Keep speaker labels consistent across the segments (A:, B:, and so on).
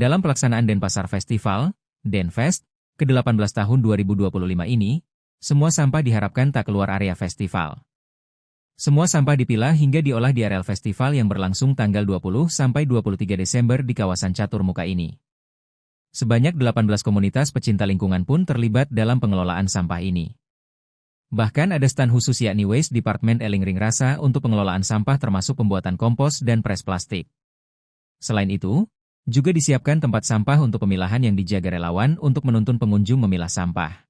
A: Dalam pelaksanaan Denpasar Festival, Denfest, ke-18 tahun 2025 ini, semua sampah diharapkan tak keluar area festival. Semua sampah dipilah hingga diolah di areal festival yang berlangsung tanggal 20 sampai 23 Desember di kawasan Catur Muka ini. Sebanyak 18 komunitas pecinta lingkungan pun terlibat dalam pengelolaan sampah ini. Bahkan ada stand khusus yakni Waste Department Eling Ring Rasa untuk pengelolaan sampah termasuk pembuatan kompos dan pres plastik. Selain itu, juga disiapkan tempat sampah untuk pemilahan yang dijaga relawan untuk menuntun pengunjung memilah sampah.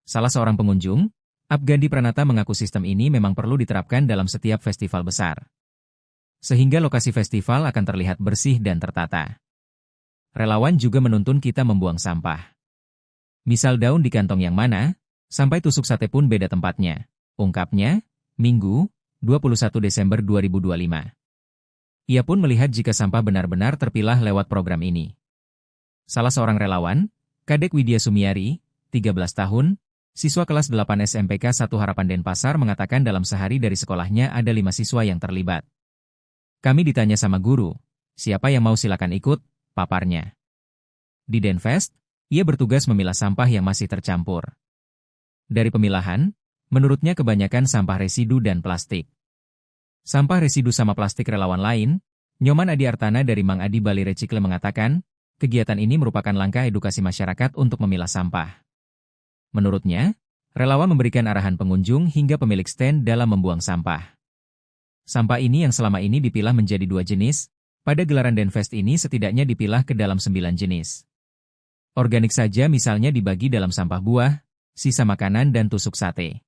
A: Salah seorang pengunjung, Abgandi Pranata mengaku sistem ini memang perlu diterapkan dalam setiap festival besar. Sehingga lokasi festival akan terlihat bersih dan tertata. Relawan juga menuntun kita membuang sampah. Misal daun di kantong yang mana, sampai tusuk sate pun beda tempatnya, ungkapnya, Minggu, 21 Desember 2025. Ia pun melihat jika sampah benar-benar terpilah lewat program ini. Salah seorang relawan, Kadek Widya Sumiari, 13 tahun, siswa kelas 8 SMPK 1 Harapan Denpasar mengatakan dalam sehari dari sekolahnya ada 5 siswa yang terlibat. Kami ditanya sama guru, siapa yang mau silakan ikut, paparnya. Di Denfest, ia bertugas memilah sampah yang masih tercampur. Dari pemilahan, menurutnya kebanyakan sampah residu dan plastik. Sampah residu sama plastik relawan lain, Nyoman Adi Artana dari Mang Adi Bali Recikle mengatakan, kegiatan ini merupakan langkah edukasi masyarakat untuk memilah sampah. Menurutnya, relawan memberikan arahan pengunjung hingga pemilik stand dalam membuang sampah. Sampah ini yang selama ini dipilah menjadi 2 jenis, pada gelaran Denfest ini setidaknya dipilah ke dalam 9 jenis. Organik saja misalnya dibagi dalam sampah buah, sisa makanan dan tusuk sate.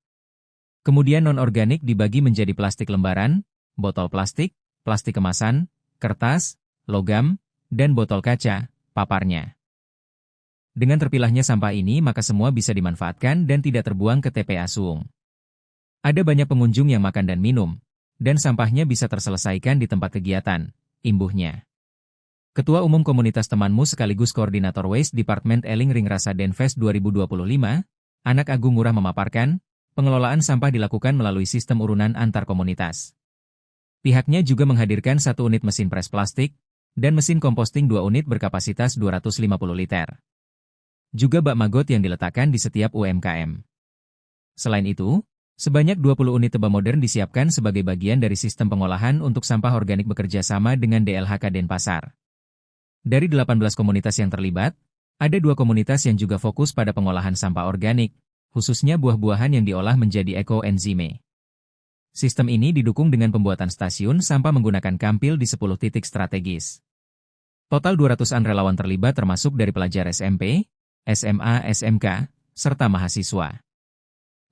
A: Kemudian non-organik dibagi menjadi plastik lembaran, botol plastik, plastik kemasan, kertas, logam, dan botol kaca, paparnya. Dengan terpilahnya sampah ini maka semua bisa dimanfaatkan dan tidak terbuang ke TPA Suung. Ada banyak pengunjung yang makan dan minum, dan sampahnya bisa terselesaikan di tempat kegiatan, imbuhnya. Ketua Umum Komunitas Temanmu sekaligus Koordinator Waste Department Eling Ring Rasa Denfest 2025, Anak Agung Ngurah memaparkan, pengelolaan sampah dilakukan melalui sistem urunan antar komunitas. Pihaknya juga menghadirkan 1 unit mesin pres plastik, dan mesin komposting 2 unit berkapasitas 250 liter. Juga bak magot yang diletakkan di setiap UMKM. Selain itu, sebanyak 20 unit teba modern disiapkan sebagai bagian dari sistem pengolahan untuk sampah organik bekerja sama dengan DLHK Denpasar. Dari 18 komunitas yang terlibat, ada 2 komunitas yang juga fokus pada pengolahan sampah organik, khususnya buah-buahan yang diolah menjadi ekoenzime. Sistem ini didukung dengan pembuatan stasiun sampah menggunakan kampil di 10 titik strategis. Total 200-an relawan terlibat termasuk dari pelajar SMP, SMA, SMK, serta mahasiswa.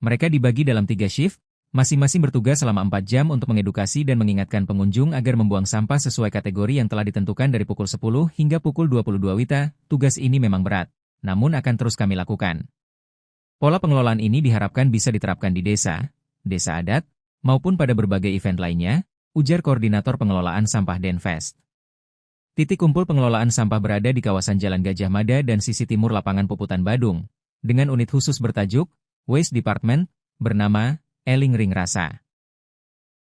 A: Mereka dibagi dalam 3 shift, masing-masing bertugas selama 4 jam untuk mengedukasi dan mengingatkan pengunjung agar membuang sampah sesuai kategori yang telah ditentukan dari pukul 10 hingga pukul 22 WITA. Tugas ini memang berat, namun akan terus kami lakukan. Pola pengelolaan ini diharapkan bisa diterapkan di desa, desa adat, maupun pada berbagai event lainnya, ujar Koordinator Pengelolaan Sampah Denfest. Titik kumpul pengelolaan sampah berada di kawasan Jalan Gajah Mada dan sisi timur lapangan Puputan Badung, dengan unit khusus bertajuk Waste Department, bernama Eling Ring Rasa.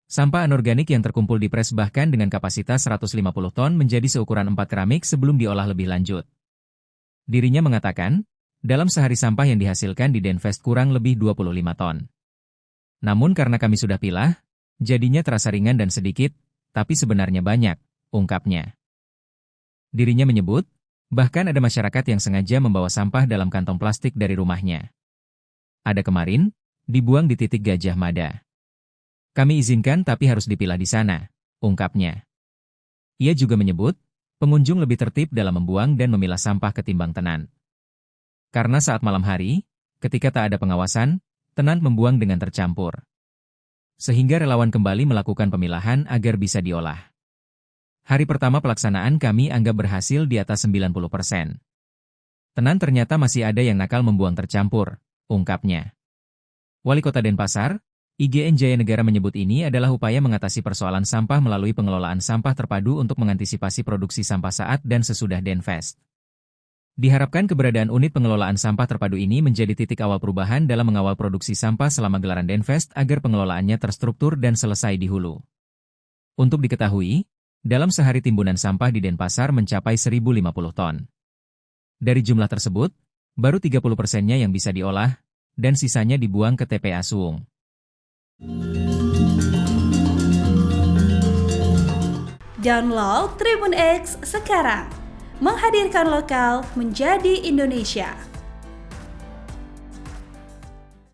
A: Sampah anorganik yang terkumpul di pres bahkan dengan kapasitas 150 ton menjadi seukuran 4 keramik sebelum diolah lebih lanjut. Dirinya mengatakan, dalam sehari sampah yang dihasilkan di Denfest kurang lebih 25 ton. Namun karena kami sudah pilah, jadinya terasa ringan dan sedikit, tapi sebenarnya banyak, ungkapnya. Dirinya menyebut, bahkan ada masyarakat yang sengaja membawa sampah dalam kantong plastik dari rumahnya. Ada kemarin, dibuang di titik Gajah Mada. Kami izinkan tapi harus dipilah di sana, ungkapnya. Ia juga menyebut, pengunjung lebih tertib dalam membuang dan memilah sampah ketimbang tenan. Karena saat malam hari, ketika tak ada pengawasan, tenan membuang dengan tercampur. Sehingga relawan kembali melakukan pemilahan agar bisa diolah. Hari pertama pelaksanaan kami anggap berhasil di atas 90%. Tenan ternyata masih ada yang nakal membuang tercampur, ungkapnya. Wali Kota Denpasar, IGN Jaya Negara menyebut ini adalah upaya mengatasi persoalan sampah melalui pengelolaan sampah terpadu untuk mengantisipasi produksi sampah saat dan sesudah Denfest. Diharapkan keberadaan unit pengelolaan sampah terpadu ini menjadi titik awal perubahan dalam mengawal produksi sampah selama gelaran Denfest agar pengelolaannya terstruktur dan selesai di hulu. Untuk diketahui, Dalam sehari timbunan sampah di Denpasar mencapai 1.050 ton. Dari jumlah tersebut, baru 30%-nya yang bisa diolah, dan sisanya dibuang ke TPA Suung.
B: Download Tribun X sekarang, menghadirkan lokal menjadi Indonesia.